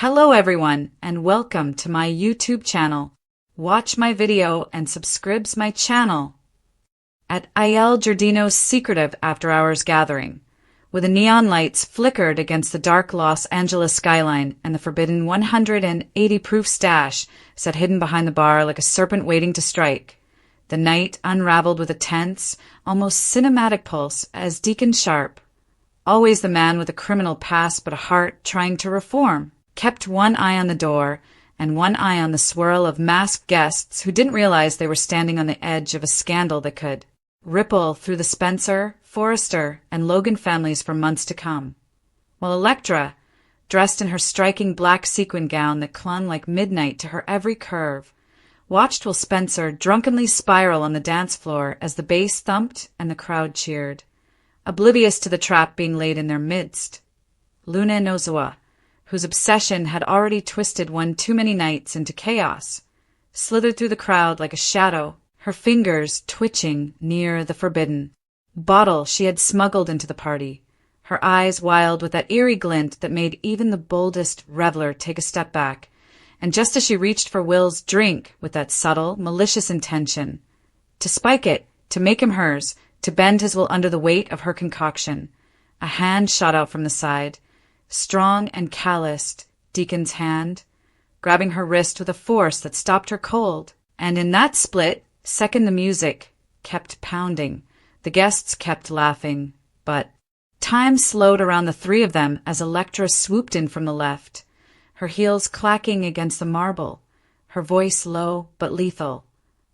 Hello everyone, and welcome to my YouTube channel. Watch my video and subscribe my channel. At Il Giardino's secretive after-hours gathering, where the neon lights flickered against the dark Los Angeles skyline and the forbidden 180-proof stash sat hidden behind the bar like a serpent waiting to strike, the night unraveled with a tense, almost cinematic pulse as Deacon Sharp, always the man with a criminal past but a heart trying to reform, kept one eye on the door and one eye on the swirl of masked guests who didn't realize they were standing on the edge of a scandal that could ripple through the Spencer, Forrester, and Logan families for months to come. While Electra, dressed in her striking black sequin gown that clung like midnight to her every curve, watched while Spencer drunkenly spiral on the dance floor as the bass thumped and the crowd cheered, oblivious to the trap being laid in their midst. Luna Nozawa, whose obsession had already twisted one too many nights into chaos, slithered through the crowd like a shadow, her fingers twitching near the forbidden bottle she had smuggled into the party, her eyes wild with that eerie glint that made even the boldest reveler take a step back, and just as she reached for Will's drink with that subtle, malicious intention, to spike it, to make him hers, to bend his will under the weight of her concoction, a hand shot out from the side, strong and calloused, Deacon's hand, grabbing her wrist with a force that stopped her cold. And in that split second the music kept pounding, the guests kept laughing, but time slowed around the three of them as Electra swooped in from the left, her heels clacking against the marble, her voice low but lethal.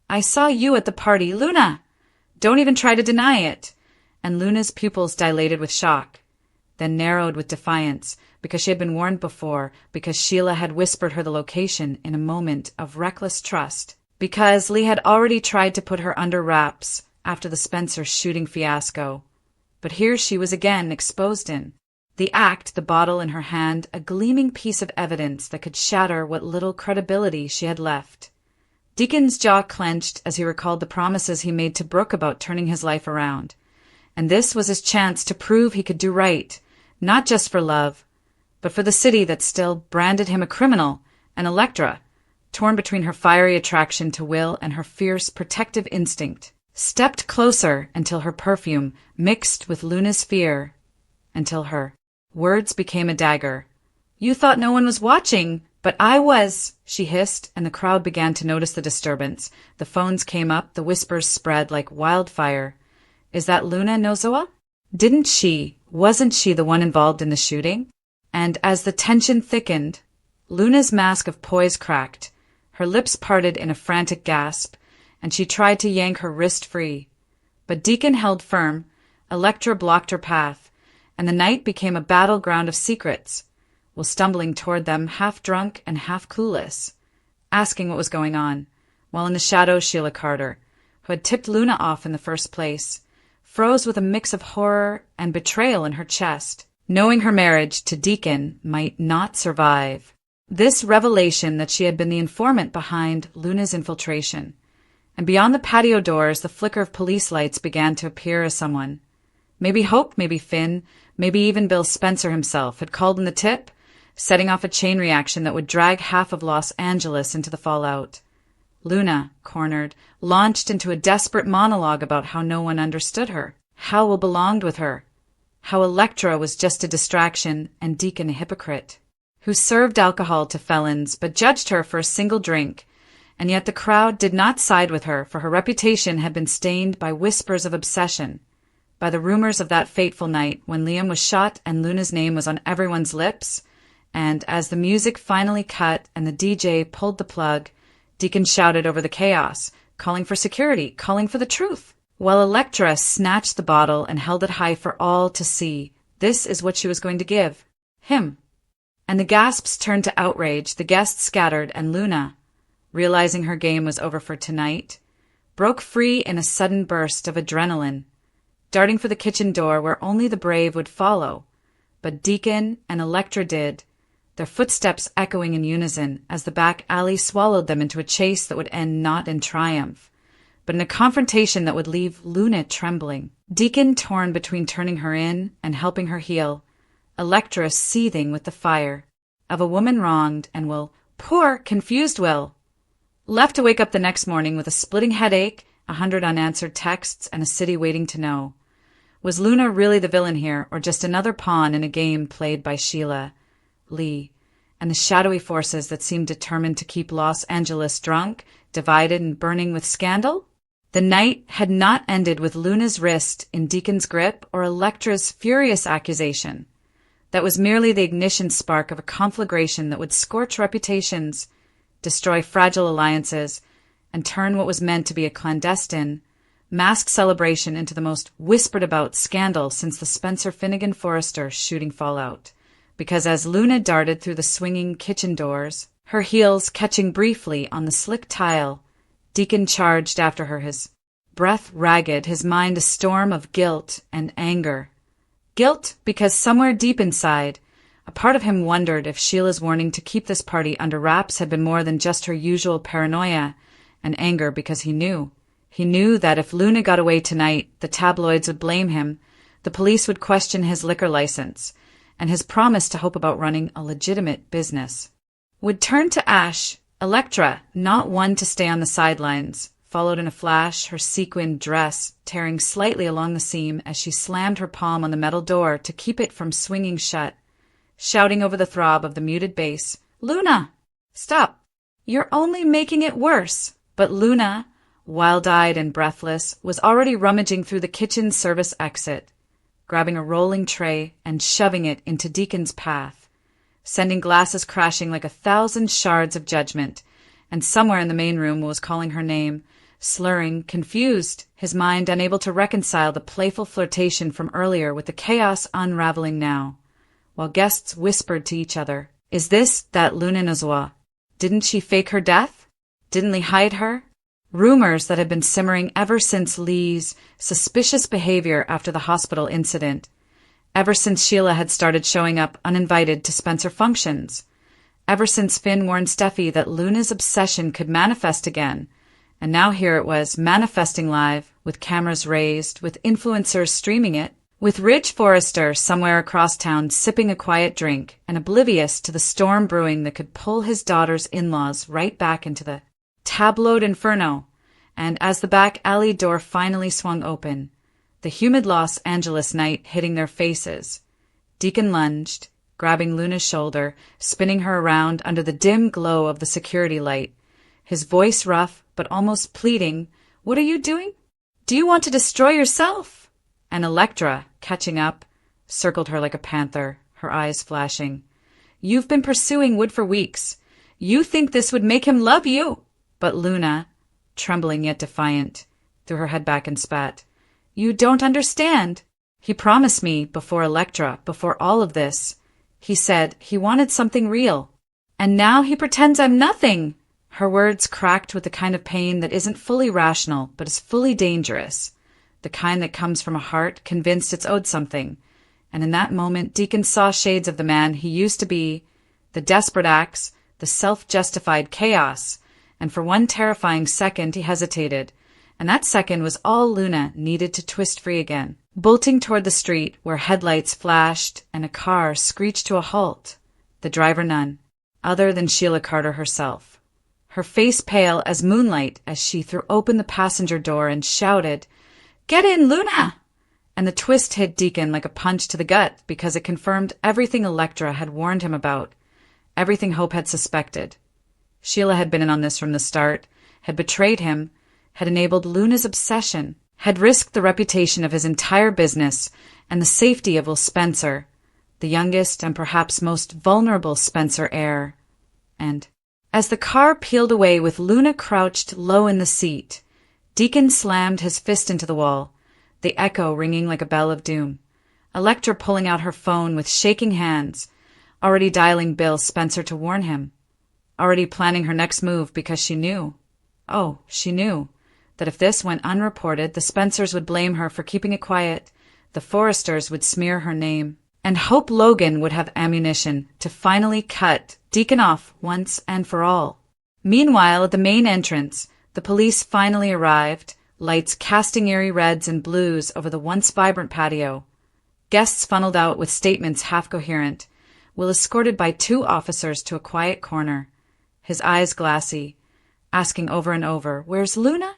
"I saw you at the party, Luna! Don't even try to deny it!" And Luna's pupils dilated with shock, then narrowed with defiance, because she had been warned before, because Sheila had whispered her the location in a moment of reckless trust, because Lee had already tried to put her under wraps after the Spencer shooting fiasco. But here she was again exposed in the act, the bottle in her hand, a gleaming piece of evidence that could shatter what little credibility she had left. Deacon's jaw clenched as he recalled the promises he made to Brooke about turning his life around. And this was his chance to prove he could do right, not just for love, but for the city that still branded him a criminal, and Electra, torn between her fiery attraction to Will and her fierce protective instinct, stepped closer until her perfume mixed with Luna's fear, until her words became a dagger. "You thought no one was watching, but I was," she hissed, and the crowd began to notice the disturbance. The phones came up, the whispers spread like wildfire. "Is that Luna Nozawa? Wasn't she the one involved in the shooting?" And as the tension thickened, Luna's mask of poise cracked, her lips parted in a frantic gasp, and she tried to yank her wrist free. But Deacon held firm, Electra blocked her path, and the night became a battleground of secrets, while stumbling toward them half-drunk and half-clueless, asking what was going on, while in the shadows Sheila Carter, who had tipped Luna off in the first place, froze with a mix of horror and betrayal in her chest, knowing her marriage to Deacon might not survive. This revelation that she had been the informant behind Luna's infiltration. And beyond the patio doors, the flicker of police lights began to appear as someone, maybe Hope, maybe Finn, maybe even Bill Spencer himself, had called in the tip, setting off a chain reaction that would drag half of Los Angeles into the fallout. Luna, cornered, launched into a desperate monologue about how no one understood her, how Will belonged with her, how Electra was just a distraction and Deacon a hypocrite, who served alcohol to felons but judged her for a single drink, and yet the crowd did not side with her, for her reputation had been stained by whispers of obsession, by the rumors of that fateful night when Liam was shot and Luna's name was on everyone's lips, and as the music finally cut and the DJ pulled the plug, Deacon shouted over the chaos, calling for security, calling for the truth, while Electra snatched the bottle and held it high for all to see. This is what she was going to give him. And the gasps turned to outrage, the guests scattered, and Luna, realizing her game was over for tonight, broke free in a sudden burst of adrenaline, darting for the kitchen door where only the brave would follow. But Deacon and Electra did, their footsteps echoing in unison as the back alley swallowed them into a chase that would end not in triumph, but in a confrontation that would leave Luna trembling. Deacon torn between turning her in and helping her heal, Electra seething with the fire. of a woman wronged, and poor, confused Will, left to wake up the next morning with a splitting headache, 100 unanswered texts, and a city waiting to know. Was Luna really the villain here, or just another pawn in a game played by Sheila, Lee, and the shadowy forces that seemed determined to keep Los Angeles drunk, divided, and burning with scandal? The night had not ended with Luna's wrist in Deacon's grip or Electra's furious accusation. That was merely the ignition spark of a conflagration that would scorch reputations, destroy fragile alliances, and turn what was meant to be a clandestine, masked celebration into the most whispered-about scandal since the Spencer Finnegan-Forrester shooting fallout. Because as Luna darted through the swinging kitchen doors, her heels catching briefly on the slick tile, Deacon charged after her, his breath ragged, his mind a storm of guilt and anger. Guilt because somewhere deep inside, a part of him wondered if Sheila's warning to keep this party under wraps had been more than just her usual paranoia, and anger because he knew that if Luna got away tonight, the tabloids would blame him, the police would question his liquor license, and his promise to hope about running a legitimate business would turn to ash. Electra, not one to stay on the sidelines, followed in a flash, her sequined dress tearing slightly along the seam as she slammed her palm on the metal door to keep it from swinging shut, shouting over the throb of the muted bass, "Luna! Stop! You're only making it worse!" But Luna, wild-eyed and breathless, was already rummaging through the kitchen service exit, grabbing a rolling tray and shoving it into Deacon's path, sending glasses crashing like 1,000 shards of judgment, and somewhere in the main room was calling her name, slurring, confused, his mind unable to reconcile the playful flirtation from earlier with the chaos unraveling now, while guests whispered to each other, "Is this that Luna Nozwa? Didn't she fake her death? Didn't Lee hide her?" Rumors that had been simmering ever since Lee's suspicious behavior after the hospital incident, ever since Sheila had started showing up uninvited to Spencer functions, ever since Finn warned Steffi that Luna's obsession could manifest again, and now here it was, manifesting live, with cameras raised, with influencers streaming it, with Ridge Forrester somewhere across town sipping a quiet drink and oblivious to the storm brewing that could pull his daughter's in-laws right back into the tabloid inferno. And as the back alley door finally swung open, the humid Los Angeles night hitting their faces, Deacon lunged, grabbing Luna's shoulder, spinning her around under the dim glow of the security light, his voice rough but almost pleading, "What are you doing? Do you want to destroy yourself?" And Electra, catching up, circled her like a panther, her eyes flashing. "You've been pursuing Wood for weeks. You think this would make him love you." But Luna, trembling yet defiant, threw her head back and spat. "You don't understand. He promised me before Electra, before all of this. He said he wanted something real. And now he pretends I'm nothing." Her words cracked with the kind of pain that isn't fully rational, but is fully dangerous. The kind that comes from a heart convinced it's owed something. And in that moment, Deacon saw shades of the man he used to be, the desperate acts, the self-justified chaos. And for one terrifying second, he hesitated. And that second was all Luna needed to twist free again, bolting toward the street where headlights flashed and a car screeched to a halt. The driver none, other than Sheila Carter herself. Her face pale as moonlight as she threw open the passenger door and shouted, "Get in, Luna!" And the twist hit Deacon like a punch to the gut because it confirmed everything Electra had warned him about, everything Hope had suspected. Sheila had been in on this from the start, had betrayed him, had enabled Luna's obsession, had risked the reputation of his entire business and the safety of Will Spencer, the youngest and perhaps most vulnerable Spencer heir. And as the car peeled away with Luna crouched low in the seat, Deacon slammed his fist into the wall, the echo ringing like a bell of doom. Electra pulling out her phone with shaking hands, already dialing Bill Spencer to warn him, already planning her next move because she knew, that if this went unreported, the Spencers would blame her for keeping it quiet, the Forresters would smear her name, and Hope Logan would have ammunition to finally cut Deacon off once and for all. Meanwhile, at the main entrance, the police finally arrived, lights casting eerie reds and blues over the once vibrant patio. Guests funneled out with statements half coherent, Will escorted by 2 officers to a quiet corner, his eyes glassy, asking over and over, "Where's Luna?"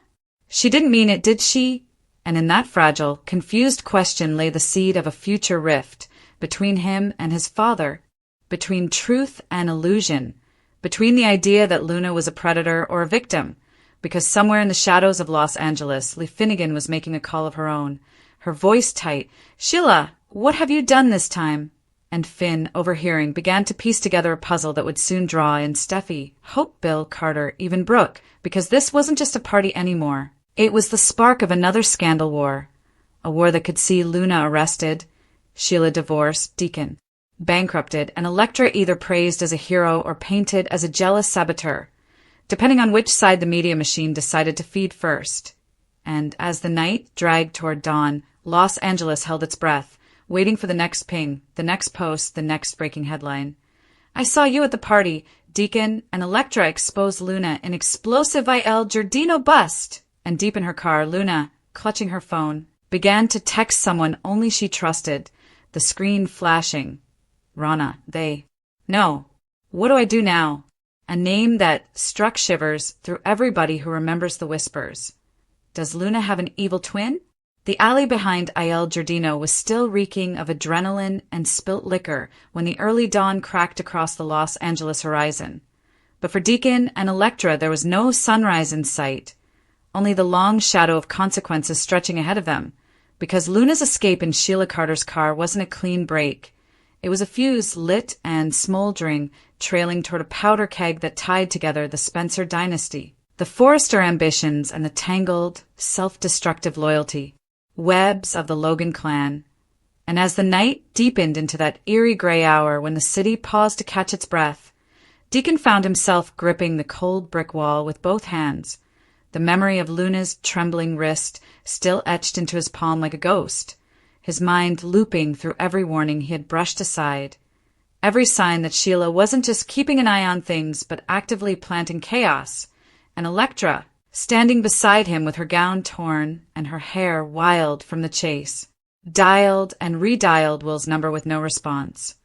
She didn't mean it, did she? And in that fragile, confused question lay the seed of a future rift between him and his father, between truth and illusion, between the idea that Luna was a predator or a victim, because somewhere in the shadows of Los Angeles, Lee Finnegan was making a call of her own, her voice tight. "Sheila, what have you done this time?" And Finn, overhearing, began to piece together a puzzle that would soon draw in Steffi, Hope, Bill, Carter, even Brooke, because this wasn't just a party anymore. It was the spark of another scandal war, a war that could see Luna arrested, Sheila divorced, Deacon bankrupted, and Electra either praised as a hero or painted as a jealous saboteur, depending on which side the media machine decided to feed first. And as the night dragged toward dawn, Los Angeles held its breath, waiting for the next ping, the next post, the next breaking headline. "I saw you at the party. Deacon and Electra expose Luna in explosive IL Giardino bust." And deep in her car, Luna, clutching her phone, began to text someone only she trusted, the screen flashing. "Rana, they. No. What do I do now?" A name that struck shivers through everybody who remembers the whispers. Does Luna have an evil twin? The alley behind Il Giardino was still reeking of adrenaline and spilt liquor when the early dawn cracked across the Los Angeles horizon. But for Deacon and Electra there was no sunrise in sight, only the long shadow of consequences stretching ahead of them, because Luna's escape in Sheila Carter's car wasn't a clean break. It was a fuse lit and smoldering, trailing toward a powder keg that tied together the Spencer dynasty, the Forrester ambitions, and the tangled, self-destructive loyalty, webs of the Logan clan. And as the night deepened into that eerie gray hour when the city paused to catch its breath, Deacon found himself gripping the cold brick wall with both hands, the memory of Luna's trembling wrist still etched into his palm like a ghost, his mind looping through every warning he had brushed aside, every sign that Sheila wasn't just keeping an eye on things but actively planting chaos, and Electra, standing beside him with her gown torn and her hair wild from the chase, dialed and redialed Will's number with no response,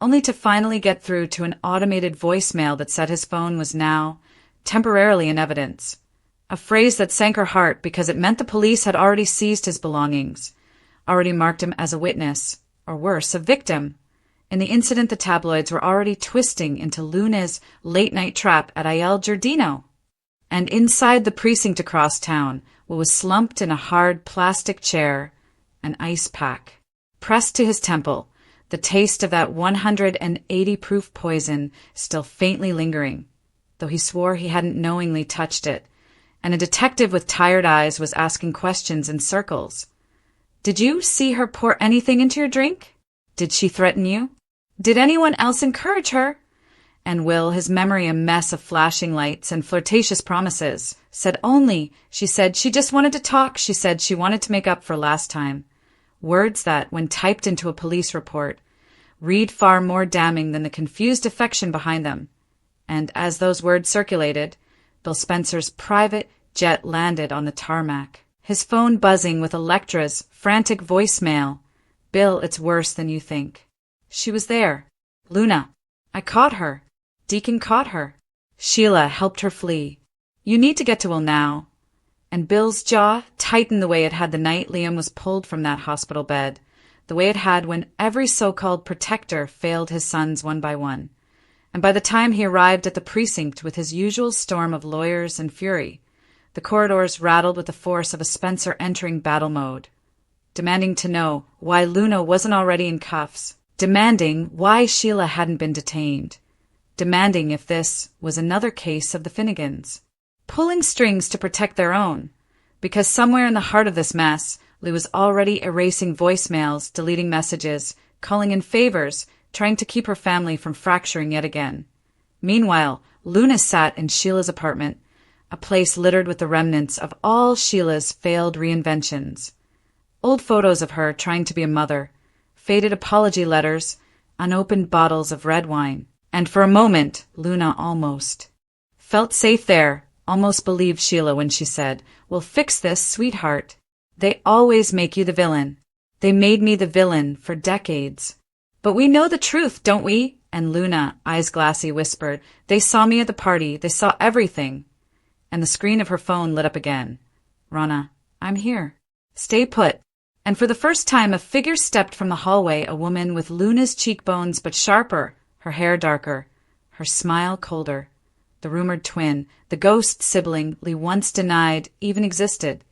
only to finally get through to an automated voicemail that said his phone was now temporarily in evidence, a phrase that sank her heart because it meant the police had already seized his belongings, already marked him as a witness, or worse, a victim. In the incident the tabloids were already twisting into Luna's late-night trap at Il Giardino. And inside the precinct across town, Will was slumped in a hard plastic chair, an ice pack, pressed to his temple, the taste of that 180-proof poison still faintly lingering, though he swore he hadn't knowingly touched it, and a detective with tired eyes was asking questions in circles. "Did you see her pour anything into your drink? Did she threaten you? Did anyone else encourage her?" And Will, his memory a mess of flashing lights and flirtatious promises, said only, she said she just wanted to talk, she said she wanted to make up for last time. Words that, when typed into a police report, read far more damning than the confused affection behind them. And as those words circulated, Bill Spencer's private jet landed on the tarmac, his phone buzzing with Electra's frantic voicemail. "Bill, it's worse than you think. She was there. Luna. I caught her. Deacon caught her. Sheila helped her flee. You need to get to Will now." And Bill's jaw tightened the way it had the night Liam was pulled from that hospital bed, the way it had when every so-called protector failed his sons one by one. And by the time he arrived at the precinct with his usual storm of lawyers and fury, the corridors rattled with the force of a Spencer entering battle mode, demanding to know why Luna wasn't already in cuffs, demanding why Sheila hadn't been detained, demanding if this was another case of the Finnegans, pulling strings to protect their own, because somewhere in the heart of this mess, Lou was already erasing voicemails, deleting messages, calling in favors, trying to keep her family from fracturing yet again. Meanwhile, Luna sat in Sheila's apartment, a place littered with the remnants of all Sheila's failed reinventions. Old photos of her trying to be a mother, faded apology letters, unopened bottles of red wine. And for a moment, Luna almost felt safe there, almost believed Sheila when she said, "We'll fix this, sweetheart. They always make you the villain. They made me the villain for decades." But we know the truth, don't we? And Luna, eyes glassy, whispered, "They saw me at the party. They saw everything." And the screen of her phone lit up again. "Rana, I'm here. Stay put." And for the first time, a figure stepped from the hallway, a woman with Luna's cheekbones but sharper, her hair darker, her smile colder. The rumored twin, the ghost sibling Lee once denied even existed.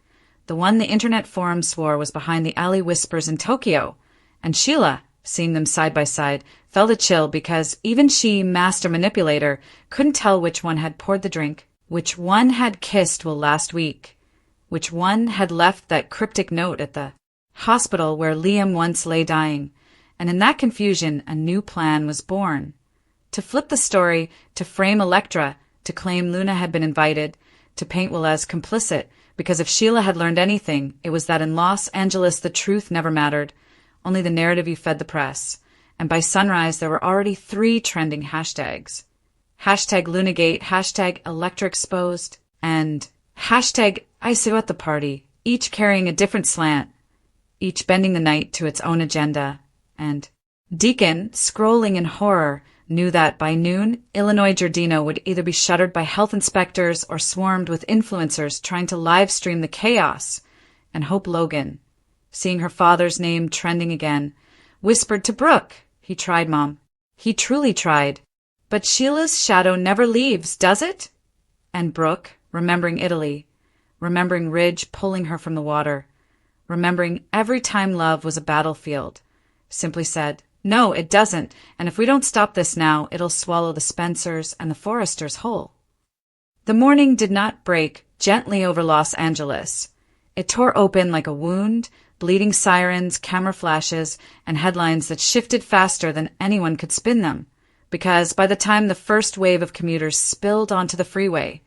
The one the internet forum swore was behind the alley whispers in Tokyo. And Sheila, seeing them side by side, felt a chill because even she, master manipulator, couldn't tell which one had poured the drink, which one had kissed Will last week, which one had left that cryptic note at the hospital where Liam once lay dying. And in that confusion, a new plan was born. To flip the story, to frame Electra, to claim Luna had been invited, to paint Will as complicit, because if Sheila had learned anything, it was that in Los Angeles the truth never mattered, only the narrative you fed the press. And by sunrise there were already 3 trending hashtags. Hashtag Lunagate, hashtag Electra Exposed, and hashtag I Say At the Party, each carrying a different slant, each bending the night to its own agenda. And Deacon, scrolling in horror, knew that by noon, Illinois Giardino would either be shuttered by health inspectors or swarmed with influencers trying to live stream the chaos. And Hope Logan, seeing her father's name trending again, whispered to Brooke, "He tried, Mom. He truly tried. But Sheila's shadow never leaves, does it?" And Brooke, remembering Italy, remembering Ridge pulling her from the water, remembering every time love was a battlefield, simply said, "No, it doesn't, and if we don't stop this now, it'll swallow the Spencers and the Forresters whole." The morning did not break gently over Los Angeles. It tore open like a wound, bleeding sirens, camera flashes, and headlines that shifted faster than anyone could spin them, because by the time the first wave of commuters spilled onto the freeway,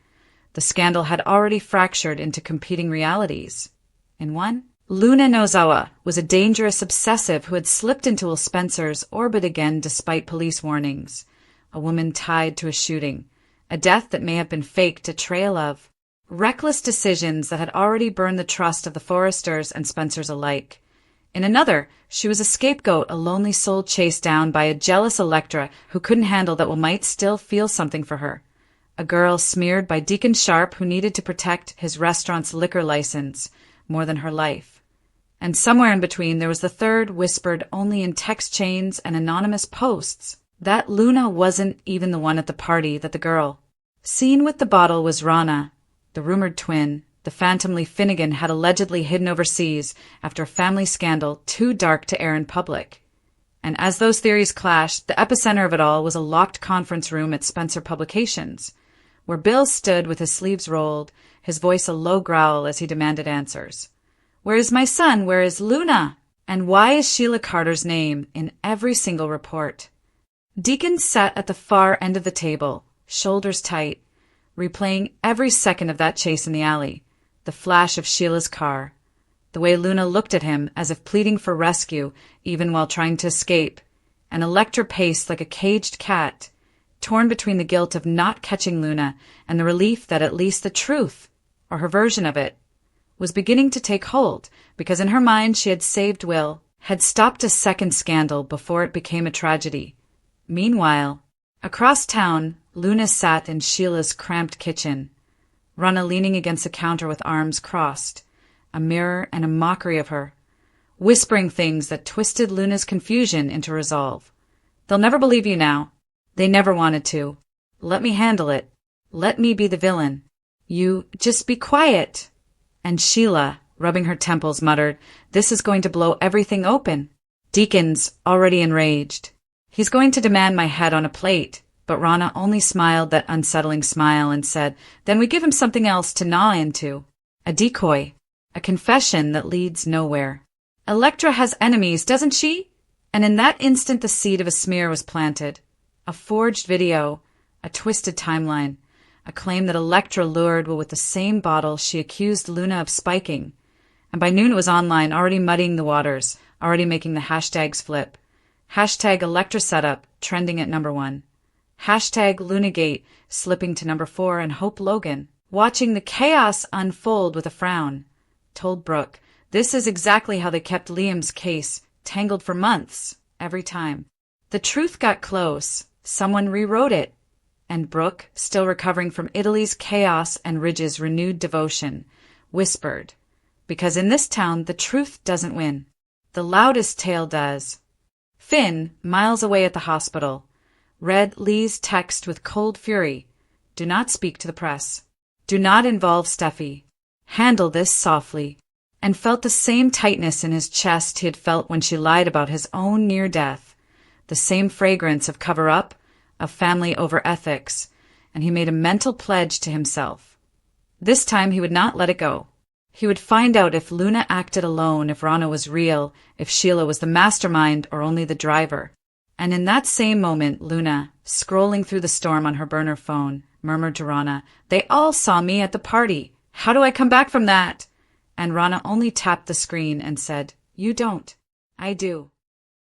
the scandal had already fractured into competing realities. In one, Luna Nozawa was a dangerous obsessive who had slipped into Will Spencer's orbit again despite police warnings. A woman tied to a shooting, a death that may have been faked, a trail of reckless decisions that had already burned the trust of the Forresters and Spencers alike. In another, she was a scapegoat, a lonely soul chased down by a jealous Electra who couldn't handle that Will might still feel something for her. A girl smeared by Deacon Sharp who needed to protect his restaurant's liquor license more than her life. And somewhere in between there was the third, whispered only in text chains and anonymous posts, that Luna wasn't even the one at the party, that the girl seen with the bottle was Rana, the rumored twin, the phantom Lee Finnegan had allegedly hidden overseas after a family scandal too dark to air in public. And as those theories clashed, the epicenter of it all was a locked conference room at Spencer Publications, where Bill stood with his sleeves rolled, his voice a low growl as he demanded answers. "Where is my son? Where is Luna? And why is Sheila Carter's name in every single report?" Deacon sat at the far end of the table, shoulders tight, replaying every second of that chase in the alley, the flash of Sheila's car, the way Luna looked at him as if pleading for rescue even while trying to escape, and Electra paced like a caged cat, torn between the guilt of not catching Luna and the relief that at least the truth, or her version of it, was beginning to take hold, because in her mind she had saved Will, had stopped a second scandal before it became a tragedy. Meanwhile, across town, Luna sat in Sheila's cramped kitchen, Rana leaning against the counter with arms crossed, a mirror and a mockery of her, whispering things that twisted Luna's confusion into resolve. "They'll never believe you now. They never wanted to. Let me handle it. Let me be the villain. You just be quiet." And Sheila, rubbing her temples, muttered, "This is going to blow everything open." Deacon's already enraged. "He's going to demand my head on a plate." But Rana only smiled that unsettling smile and said, "Then we give him something else to gnaw into. A decoy. A confession that leads nowhere. Electra has enemies, doesn't she?" And in that instant the seed of a smear was planted. A forged video, a twisted timeline, a claim that Electra lured Will with the same bottle she accused Luna of spiking. And by noon it was online, already muddying the waters, already making the hashtags flip. Hashtag Electra setup, trending at #1. Hashtag Lunagate, slipping to #4, and Hope Logan, watching the chaos unfold with a frown, told Brooke, "This is exactly how they kept Liam's case tangled for months." every time. The truth got close. Someone rewrote it. And Brooke, still recovering from Italy's chaos and Ridge's renewed devotion, whispered, "Because in this town the truth doesn't win. The loudest tale does." Finn, miles away at the hospital, read Lee's text with cold fury. "Do not speak to the press. Do not involve Steffi. Handle this softly," and felt the same tightness in his chest he had felt when she lied about his own near death, the same fragrance of cover-up, of family over ethics, and he made a mental pledge to himself. This time he would not let it go. He would find out if Luna acted alone, if Rana was real, if Sheila was the mastermind or only the driver. And in that same moment, Luna, scrolling through the storm on her burner phone, murmured to Rana, "They all saw me at the party. How do I come back from that?" And Rana only tapped the screen and said, "You don't. I do."